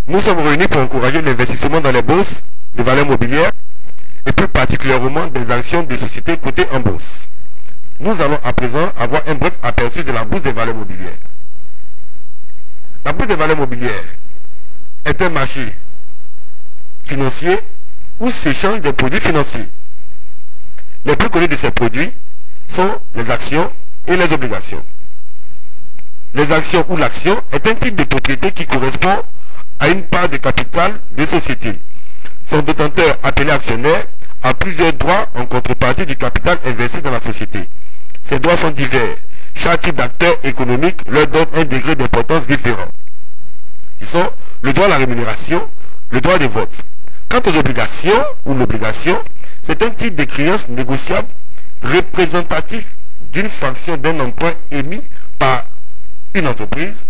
Nous sommes réunis pour encourager l'investissement dans les bourses de valeurs mobilières et plus particulièrement des actions des sociétés cotées en bourse. Nous allons à présent avoir un bref aperçu de la bourse des valeurs mobilières. La bourse des valeurs mobilières est un marché financier où s'échangent des produits financiers. Les plus connus de ces produits sont les actions et les obligations. Les actions ou l'action est un type de propriété qui correspond à une part de capital des sociétés. Son détenteur, appelé actionnaire, a plusieurs droits en contrepartie du capital investi dans la société. Ces droits sont divers. Chaque type d'acteur économique leur donne un degré d'importance différent. Ils sont le droit à la rémunération, le droit de vote. Quant aux obligations ou l'obligation, c'est un type de créance négociable représentatif d'une fraction d'un emprunt émis par une entreprise,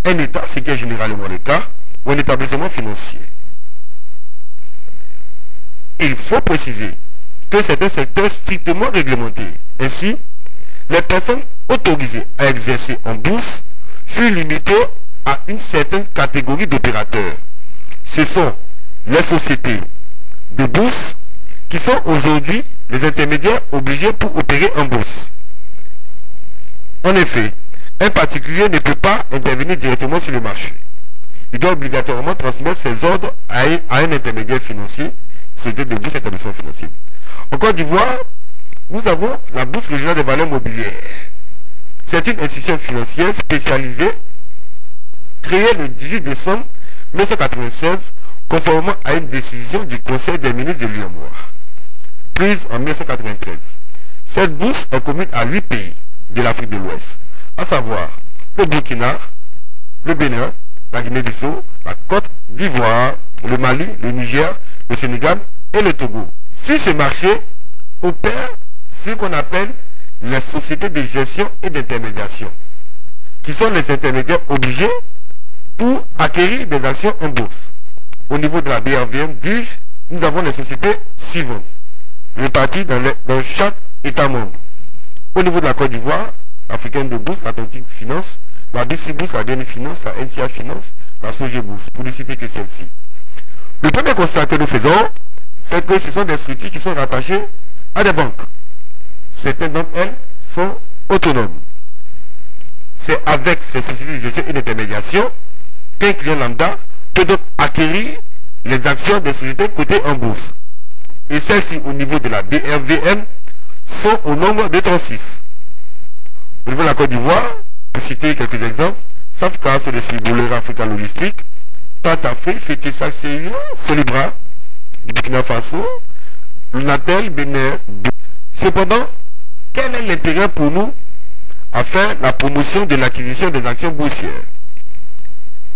un État, ce qui est généralement le cas, ou un établissement financier. Il faut préciser que c'est un secteur strictement réglementé. Ainsi, les personnes autorisées à exercer en bourse furent limitées à une certaine catégorie d'opérateurs. Ce sont les sociétés de bourse qui sont aujourd'hui les intermédiaires obligés pour opérer en bourse. En effet, un particulier ne peut pas intervenir directement sur le marché. Il doit obligatoirement transmettre ses ordres à un intermédiaire financier, société de bourse, établissement financier. En Côte d'Ivoire, nous avons la Bourse régionale des valeurs mobilières. C'est une institution financière spécialisée créée le 18 décembre 1996 conformément à une décision du Conseil des ministres de l'UEMOA, prise en 1993. Cette bourse est commune à 8 pays de l'Afrique de l'Ouest, à savoir le Burkina, le Bénin, la Guinée-Bissau, la Côte d'Ivoire, le Mali, le Niger, le Sénégal et le Togo. Sur ce marché opèrent ce qu'on appelle les sociétés de gestion et d'intermédiation, qui sont les intermédiaires obligés pour acquérir des actions en bourse. Au niveau de la BRVM, nous avons les sociétés suivantes, réparties dans chaque État membre. Au niveau de la Côte d'Ivoire, l'Africaine de Bourse, l'Atlantique Finance, la BC Bourse, la DN Finance, la NCA Finance, la SOG Bourse, pour ne citer que celle-ci. Le premier constat que nous faisons, c'est que ce sont des structures qui sont rattachées à des banques. Certaines d'entre elles sont autonomes. C'est avec ces sociétés de gestion et d'intermédiation qu'un client lambda peut donc acquérir les actions des sociétés cotées en bourse. Et celles-ci, au niveau de la BRVM, sont au nombre de 36. Au niveau de la Côte d'Ivoire, pour citer quelques exemples, Safka, c'est le Cibouleur Africa Logistique, Tatafé, Fétissa, Solibra, Burkina Faso, Lunatel, Bénin. Cependant, quel est l'intérêt pour nous à faire la promotion de l'acquisition des actions boursières?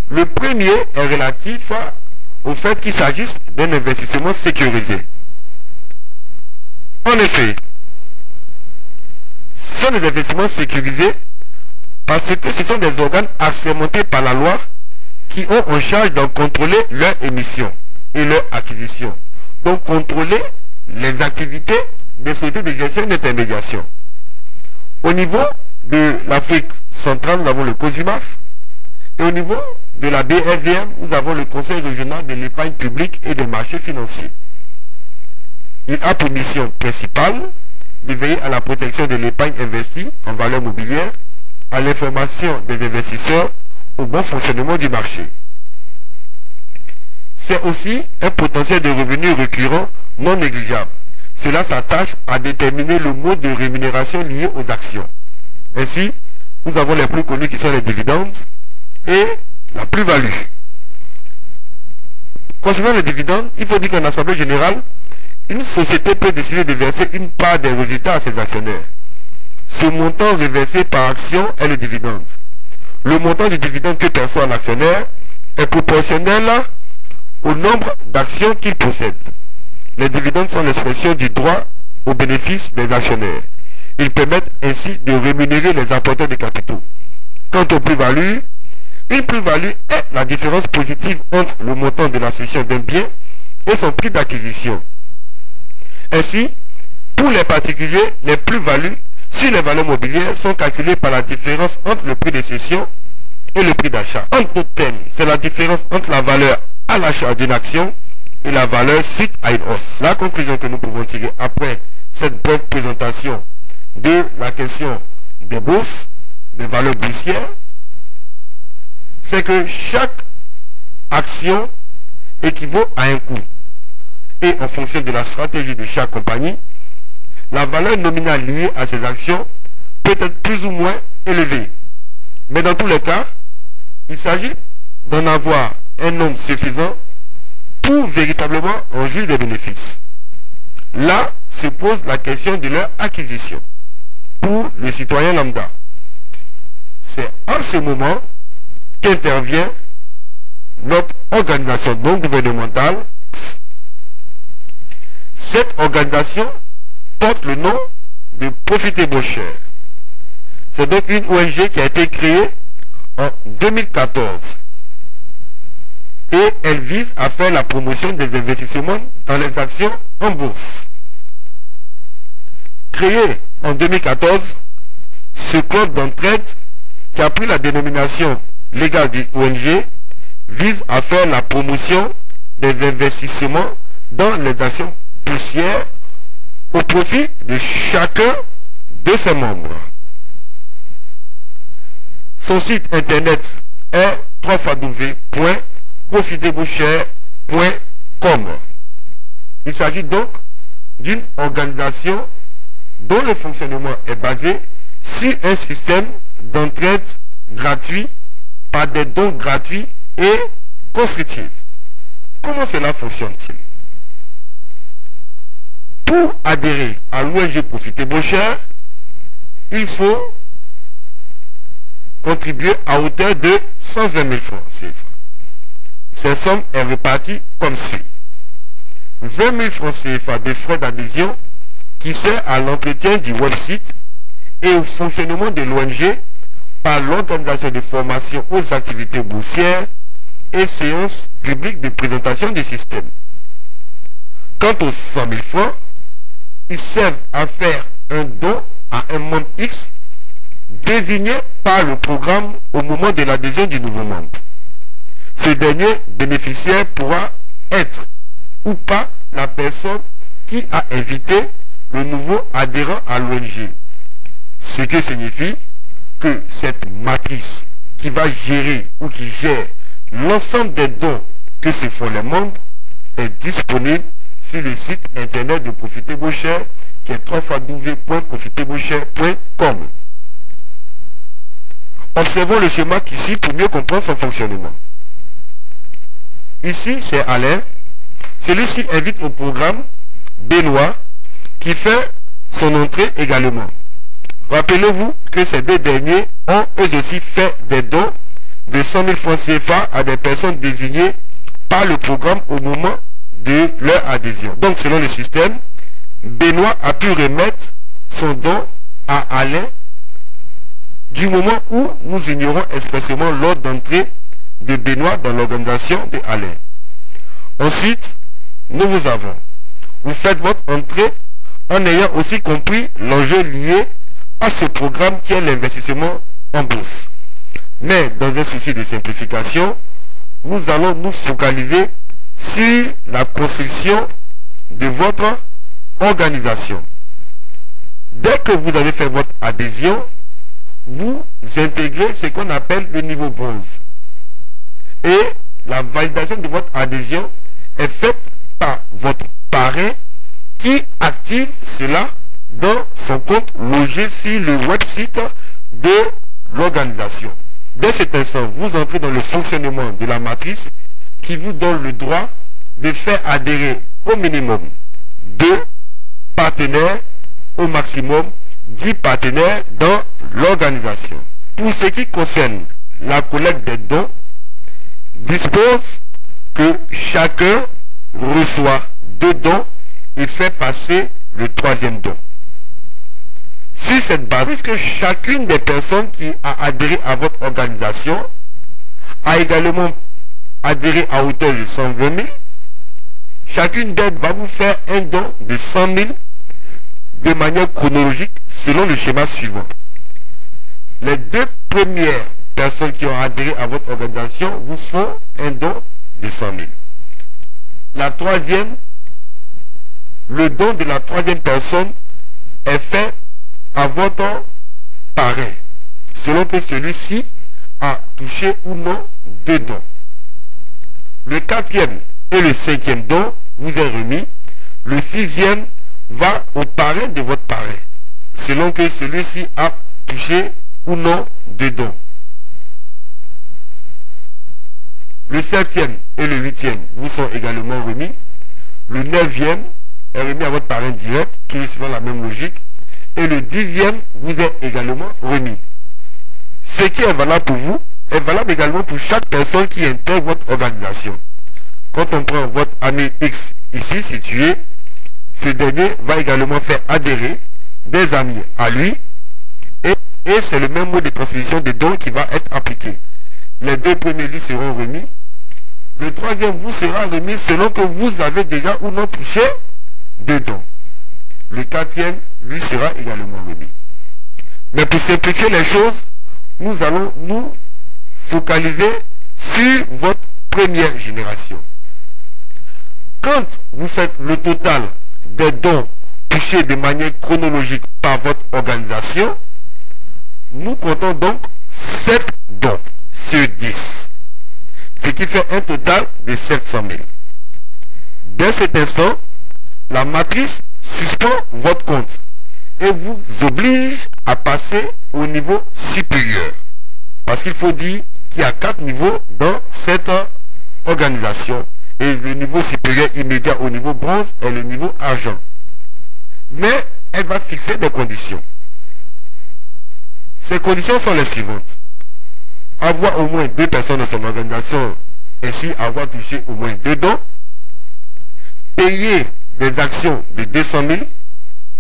Le premier est relatif au fait qu'il s'agisse d'un investissement sécurisé. En effet, ce sont des investissements sécurisés parce que ce sont des organes assermentés par la loi qui ont en charge d'en contrôler leur émission et leur acquisition. Donc contrôler les activités des sociétés de gestion et d'intermédiation. Au niveau de l'Afrique centrale, nous avons le COSIMAF. Et au niveau de la BRVM, nous avons le Conseil régional de l'épargne publique et des marchés financiers. Il a pour mission principale de veiller à la protection de l'épargne investie en valeur mobilière, à l'information des investisseurs, au bon fonctionnement du marché. C'est aussi un potentiel de revenus récurrents non négligeable. Cela s'attache à déterminer le mode de rémunération lié aux actions. Ainsi, nous avons les plus connus qui sont les dividendes et la plus-value. Concernant les dividendes, il faut dire qu'en assemblée générale, une société peut décider de verser une part des résultats à ses actionnaire. Ce montant reversé par action est le dividende. Le montant du dividende que perçoit l'actionnaire est proportionnel au nombre d'actions qu'il possède. Les dividendes sont l'expression du droit au bénéfice des actionnaires. Ils permettent ainsi de rémunérer les apporteurs de capitaux. Quant aux plus-values, une plus-value est la différence positive entre le montant de la cession d'un bien et son prix d'acquisition. Ainsi, pour les particuliers, les plus-values sur les valeurs mobilières sont calculées par la différence entre le prix de cession et le prix d'achat. En d'autres termes, c'est la différence entre la valeur à l'achat d'une action et la valeur suite à une hausse. La conclusion que nous pouvons tirer après cette brève présentation de la question des bourses, des valeurs boursières, c'est que chaque action équivaut à un coût. Et en fonction de la stratégie de chaque compagnie, la valeur nominale liée à ces actions peut être plus ou moins élevée. Mais dans tous les cas, il s'agit d'en avoir un nombre suffisant pour véritablement en jouir des bénéfices. Là se pose la question de leur acquisition pour le citoyen lambda. C'est en ce moment qu'intervient notre organisation non gouvernementale. Cette organisation porte le nom de Profitez Cher. C'est donc une ONG qui a été créée en 2014 et elle vise à faire la promotion des investissements dans les actions en bourse. Créée en 2014, ce club d'entraide qui a pris la dénomination légale du ONG vise à faire la promotion des investissements dans les actions boursières au profit de chacun de ses membres. Son site internet est www.profitezboucher.com. Il s'agit donc d'une organisation dont le fonctionnement est basé sur un système d'entraide gratuit par des dons gratuits et constructifs. Comment cela fonctionne-t-il? Pour adhérer à l'ONG Profitez Cher, il faut contribuer à hauteur de 120 000 francs CFA. Cette somme est répartie comme suit. 20 000 francs CFA de frais d'adhésion qui sert à l'entretien du website et au fonctionnement de l'ONG par l'organisation de formation aux activités boursières et séances publiques de présentation du système. Quant aux 100 000 francs, ils servent à faire un don à un membre X désigné par le programme au moment de l'adhésion du nouveau membre. Ce dernier bénéficiaire pourra être ou pas la personne qui a invité le nouveau adhérent à l'ONG. Ce qui signifie que cette matrice qui va gérer ou qui gère l'ensemble des dons que se font les membres est disponible sur le site internet de Profitez Cher qui est www.profitezboucher.com. Observons le schéma ici pour mieux comprendre son fonctionnement. Ici, c'est Alain. Celui-ci invite au programme Benoît qui fait son entrée également. Rappelez-vous que ces deux derniers ont eux aussi fait des dons de 100 000 francs CFA à des personnes désignées par le programme au moment de leur adhésion. Donc, selon le système, Benoît a pu remettre son don à Alain du moment où nous ignorons expressément l'ordre d'entrée de Benoît dans l'organisation de Alain. Ensuite, nous vous avons. Vous faites votre entrée en ayant aussi compris l'enjeu lié à ce programme qui est l'investissement en bourse. Mais dans un souci de simplification, nous allons nous focaliser sur la construction de votre organisation. Dès que vous avez fait votre adhésion, vous intégrez ce qu'on appelle le niveau bronze. Et la validation de votre adhésion est faite par votre parrain qui active cela dans son compte logé sur le website de l'organisation. Dès cet instant, vous entrez dans le fonctionnement de la matrice qui vous donne le droit de faire adhérer au minimum 2 partenaires, au maximum 10 partenaires dans l'organisation. Pour ce qui concerne la collecte des dons, dispose que chacun reçoit 2 dons et fait passer le 3e don. Sur cette base, puisque chacune des personnes qui a adhéré à votre organisation a également adhéré à hauteur de 120 000, chacune d'elles va vous faire un don de 100 000 de manière chronologique selon le schéma suivant. Les 2 premières personnes qui ont adhéré à votre organisation vous font un don de 100 000. La troisième, le don de la troisième personne est fait à votre parrain, selon que celui-ci a touché ou non deux dons. Le quatrième et le cinquième don vous est remis. Le sixième va au parrain de votre parrain, selon que celui-ci a touché ou non deux dons. Le septième et le huitième vous sont également remis. Le neuvième est remis à votre parrain direct, qui est selon la même logique. Et le dixième vous est également remis. Ce qui est valable pour vous est valable également pour chaque personne qui intègre votre organisation. Quand on prend votre ami X ici situé, ce dernier va également faire adhérer des amis à lui. Et c'est le même mode de transmission des dons qui va être appliqué. Les deux premiers lui seront remis. Le troisième vous sera remis selon que vous avez déjà ou non touché deux dons. Le quatrième lui sera également remis. Mais pour simplifier les choses, nous allons nous focaliser sur votre première génération. Quand vous faites le total des dons touchés de manière chronologique par votre organisation, nous comptons donc 7 dons sur 10. Ce qui fait un total de 700 000. Dès cet instant, la matrice suspend votre compte et vous oblige à passer au niveau supérieur. Parce qu'il faut dire qu'il y a 4 niveaux dans cette organisation. Et le niveau supérieur immédiat au niveau bronze est le niveau argent. Mais elle va fixer des conditions. Ces conditions sont les suivantes. Avoir au moins 2 personnes dans son organisation, ainsi avoir touché au moins 2 dons. Payer des actions de 200 000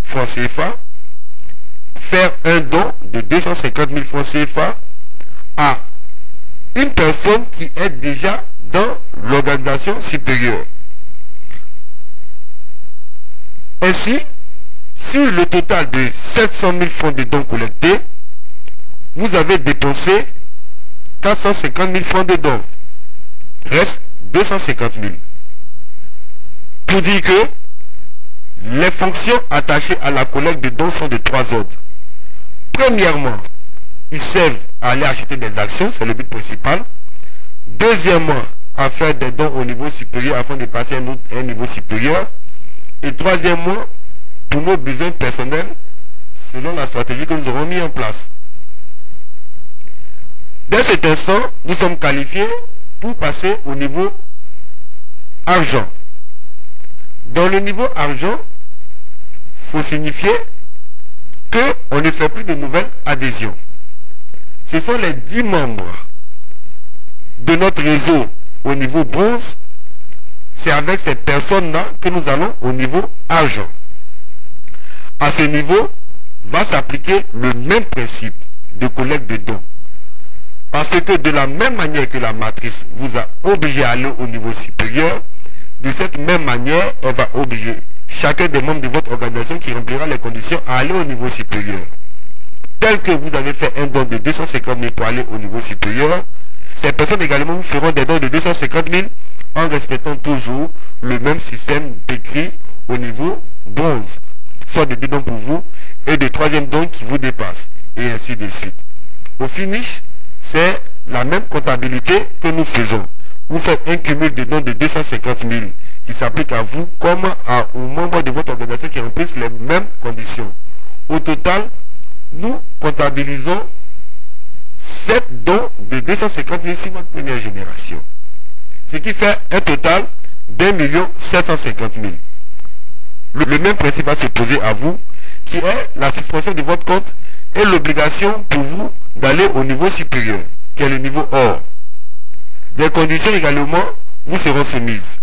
francs CFA. Faire un don de 250 000 francs CFA à une personne qui est déjà dans l'organisation supérieure. Ainsi, sur le total de 700 000 francs de dons collectés, vous avez dépensé 450 000 francs de dons. Reste 250 000. Pour dire que les fonctions attachées à la collecte de dons sont de 3 ordres. Premièrement, ils servent à aller acheter des actions, c'est le but principal. Deuxièmement, à faire des dons au niveau supérieur afin de passer à un niveau supérieur. Et troisièmement, pour nos besoins personnels, selon la stratégie que nous aurons mis en place. Dès cet instant, nous sommes qualifiés pour passer au niveau argent. Dans le niveau argent, il faut signifier qu'on ne fait plus de nouvelles adhésions. Ce sont les 10 membres de notre réseau au niveau bronze. C'est avec ces personnes-là que nous allons au niveau argent. À ce niveau, va s'appliquer le même principe de collecte de dons. Parce que de la même manière que la matrice vous a obligé à aller au niveau supérieur, de cette même manière, elle va obliger chacun des membres de votre organisation qui remplira les conditions à aller au niveau supérieur. Tel que vous avez fait un don de 250 000 pour aller au niveau supérieur, ces personnes également vous feront des dons de 250 000 en respectant toujours le même système décrit au niveau bronze. Soit de 2 dons pour vous et de 3e don qui vous dépasse. Et ainsi de suite. Au finish, c'est la même comptabilité que nous faisons. Vous faites un cumul de dons de 250 000 qui s'applique à vous comme aux membres de votre organisation qui remplissent les mêmes conditions. Au total, nous comptabilisons 7 dons de 250 000 sur votre première génération. Ce qui fait un total d'1 750 000. Le même principe va se poser à vous, qui est la suspension de votre compte et l'obligation pour vous d'aller au niveau supérieur, qui est le niveau or. Des conditions également vous seront soumises.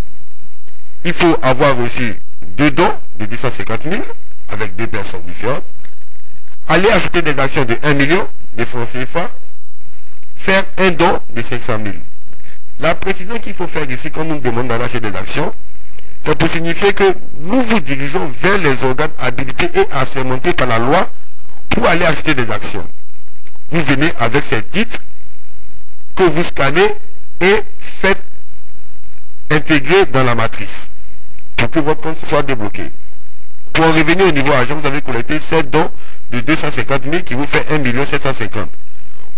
Il faut avoir reçu 2 dons de 250 000 avec 2 personnes différentes. Aller acheter des actions de 1 million de francs CFA. Faire un don de 500 000. La précision qu'il faut faire ici quand nous nous demandons d'acheter des actions, c'est pour signifier que nous vous dirigeons vers les organes habilités et assermentés par la loi pour aller acheter des actions. Vous venez avec ces titres que vous scannez et faites intégrer dans la matrice pour que votre compte soit débloqué. Pour en revenir au niveau argent, vous avez collecté 7 dons de 250 000 qui vous fait 1 750 000.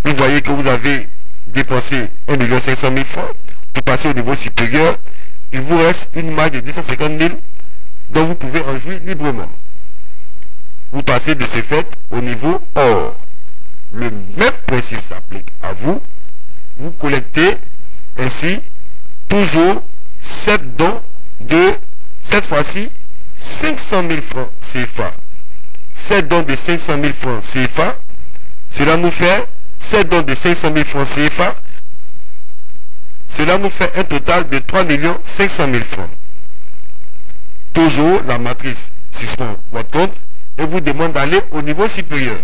Vous voyez que vous avez dépensé 1 500 000 francs. Pour passer au niveau supérieur, il vous reste une marge de 250 000 dont vous pouvez en jouir librement. Vous passez de ce fait au niveau or. Le même principe s'applique à vous. Vous collectez ainsi toujours 7 dons de, cette fois-ci, 500 000 francs CFA. 7 dons de 500 000 francs CFA. Cela nous fait 7 dons de 500 000 francs CFA. Cela nous fait un total de 3 500 000 francs. Toujours, la matrice suspend votre compte et vous demande d'aller au niveau supérieur.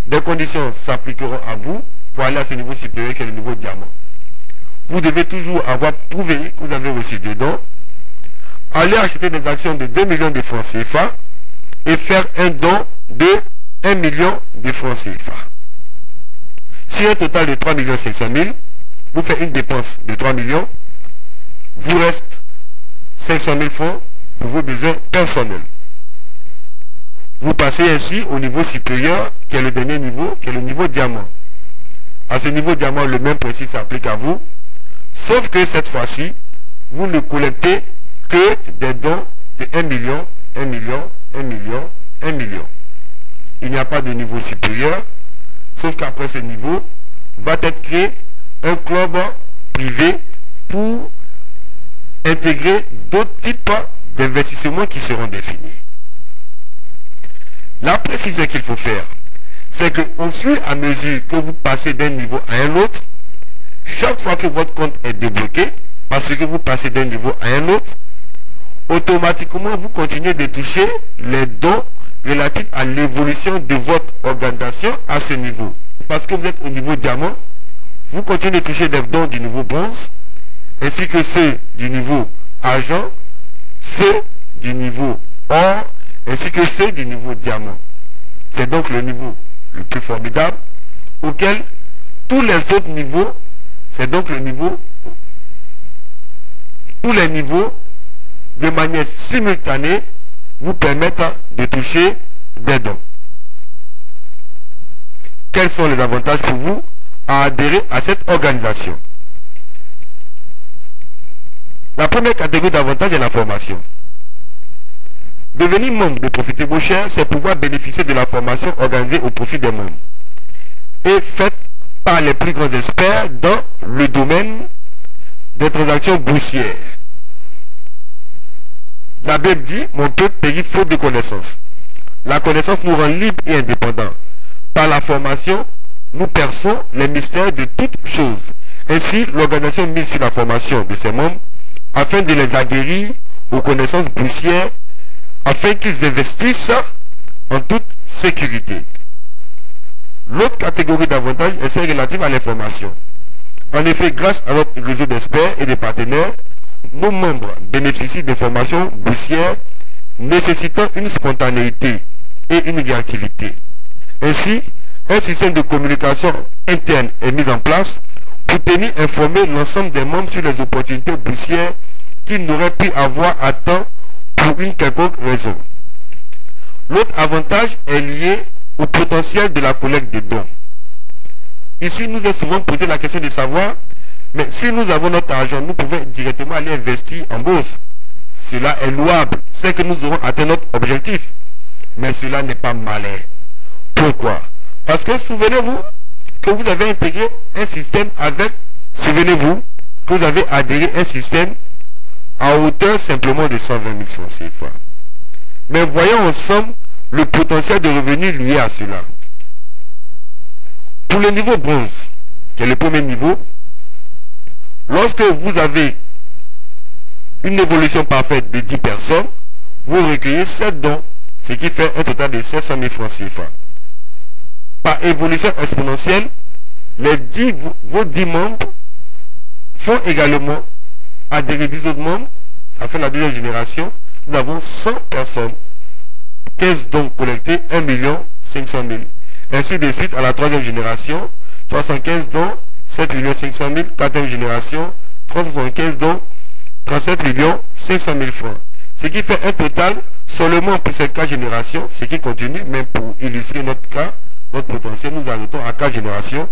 Des conditions s'appliqueront à vous pour aller à ce niveau supérieur qui est le niveau diamant. Vous devez toujours avoir prouvé que vous avez reçu des dons, aller acheter des actions de 2 millions de francs CFA et faire un don de 1 million de francs CFA. Si un total de 3 500 000, vous faites une dépense de 3 millions, vous reste 500 000 francs pour vos besoins personnels. Vous passez ainsi au niveau supérieur, qui est le dernier niveau, qui est le niveau diamant. À ce niveau diamant, le même principe s'applique à vous, sauf que cette fois-ci, vous ne collectez que des dons de 1 million, 1 million, 1 million, 1 million. Il n'y a pas de niveau supérieur, sauf qu'après ce niveau, va être créé un club privé pour intégrer d'autres types d'investissements qui seront définis. La précision qu'il faut faire, c'est qu'au fur et à mesure que vous passez d'un niveau à un autre, chaque fois que votre compte est débloqué, parce que vous passez d'un niveau à un autre, automatiquement vous continuez de toucher les dons relatifs à l'évolution de votre organisation à ce niveau. Parce que vous êtes au niveau diamant, vous continuez de toucher des dons du niveau bronze, ainsi que ceux du niveau argent, ceux du niveau or, ainsi que ceux du niveau diamant. C'est donc le niveau le plus formidable, auquel tous les autres niveaux, c'est donc le niveau, tous les niveaux, de manière simultanée, vous permettent de toucher des dons. Quels sont les avantages pour vous à adhérer à cette organisation? La première catégorie d'avantages est la formation. Devenir membre de Profitez Beau Cher, c'est pouvoir bénéficier de la formation organisée au profit des membres et faite par les plus grands experts dans le domaine des transactions boursières. La Bible dit, mon peuple périt faute de connaissance. La connaissance nous rend libres et indépendants. Par la formation, nous perçons les mystères de toutes choses. Ainsi, l'organisation mise sur la formation de ses membres afin de les aguerrir aux connaissances boursières, afin qu'ils investissent en toute sécurité. L'autre catégorie d'avantages est celle relative à l'information. En effet, grâce à notre réseau d'experts et de partenaires, nos membres bénéficient d'informations boursières nécessitant une spontanéité et une réactivité. Ainsi, un système de communication interne est mis en place pour tenir informé l'ensemble des membres sur les opportunités boursières qu'ils n'auraient pu avoir à temps pour une quelconque raison. L'autre avantage est lié au potentiel de la collecte des dons. Ici, nous est souvent posé la question de savoir, mais si nous avons notre argent, nous pouvons directement aller investir en bourse. Cela est louable, c'est que nous aurons atteint notre objectif. Mais cela n'est pas malin. Pourquoi? Parce que souvenez-vous que vous avez intégré un système avec, souvenez-vous que vous avez adhéré à un système à hauteur simplement de 120 000 francs CFA. Mais voyons ensemble le potentiel de revenus lié à cela. Pour le niveau bronze, qui est le premier niveau, lorsque vous avez une évolution parfaite de 10 personnes, vous recueillez 7 dons, ce qui fait un total de 700 000 francs CFA. Par évolution exponentielle, vos 10 membres font également adhérer 10 autres membres. Ça fait la deuxième génération. Nous avons 100 personnes, 15 dons collectés, 1 500 000. Ainsi de suite à la troisième génération, 75 dons, 7 500 000, quatrième génération, 375 dont 37 500 000 francs. Ce qui fait un total, seulement pour ces 4 générations, ce qui continue, même pour illustrer notre cas, notre potentiel, nous arrêtons à 4 générations.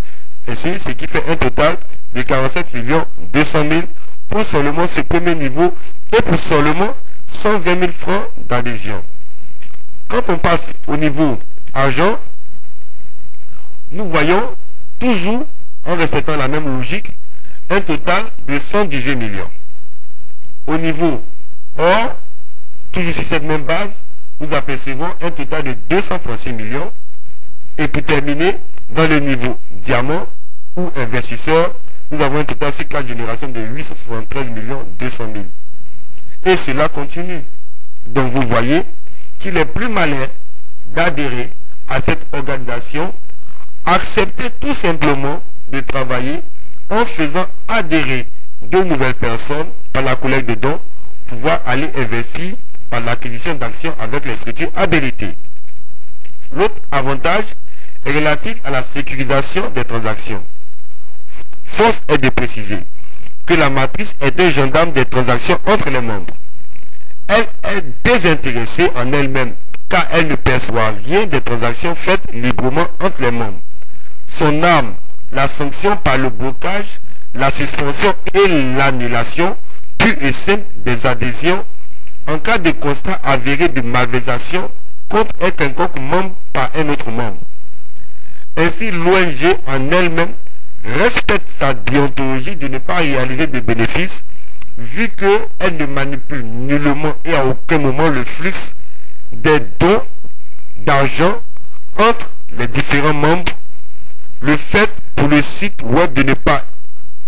Et c'est ce qui fait un total de 47 200 000 pour seulement ce premier niveau et pour seulement 120 000 francs d'adhésion. Quand on passe au niveau argent, nous voyons toujours, en respectant la même logique, un total de 118 millions. Au niveau or, toujours sur cette même base, nous apercevons un total de 236 millions. Et pour terminer, dans le niveau diamant ou investisseur, nous avons un total sur 4 générations de 873 200 000. Et cela continue. Donc vous voyez qu'il est plus malin d'adhérer à cette organisation, accepter tout simplement de travailler en faisant adhérer de nouvelles personnes par la collecte de dons, pouvoir aller investir par l'acquisition d'actions avec les structures habilitées. L'autre avantage est relatif à la sécurisation des transactions. Force est de préciser que la matrice est un gendarme des transactions entre les membres. Elle est désintéressée en elle-même car elle ne perçoit rien des transactions faites librement entre les membres. Son arme, la sanction par le blocage, la suspension et l'annulation pure et simple des adhésions en cas de constat avéré de malversation contre un quelconque membre par un autre membre. Ainsi, l'ONG en elle-même respecte sa déontologie de ne pas réaliser de bénéfices vu qu'elle ne manipule nullement et à aucun moment le flux des dons d'argent entre les différents membres. Le fait pour le site web de ne pas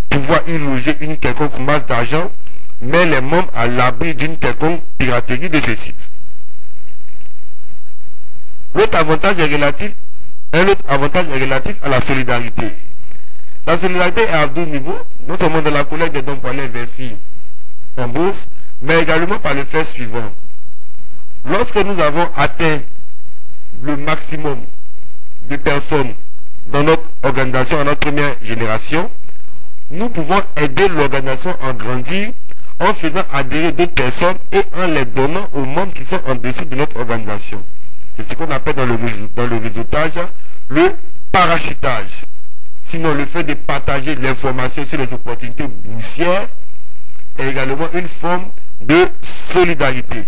pouvoir y loger une quelconque masse d'argent met les membres à l'abri d'une quelconque piraterie de ce site. L'autre avantage est relatif à la solidarité. La solidarité est à deux niveaux, non seulement dans la collecte des dons pour aller investir en bourse, mais également par le fait suivant. Lorsque nous avons atteint le maximum de personnes dans notre organisation, en notre première génération, nous pouvons aider l'organisation à grandir en faisant adhérer d'autres personnes et en les donnant aux membres qui sont en dessous de notre organisation. C'est ce qu'on appelle dans le réseautage le parachutage. Sinon, le fait de partager l'information sur les opportunités boursières est également une forme de solidarité.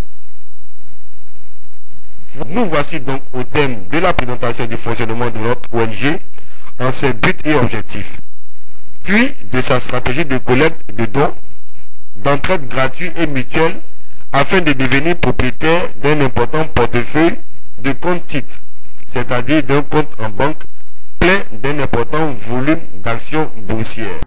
Nous voici donc au thème de la présentation du fonctionnement de notre ONG en ses buts et objectifs, puis de sa stratégie de collecte de dons, d'entraide gratuite et mutuelle afin de devenir propriétaire d'un important portefeuille de comptes titres, c'est-à-dire d'un compte en banque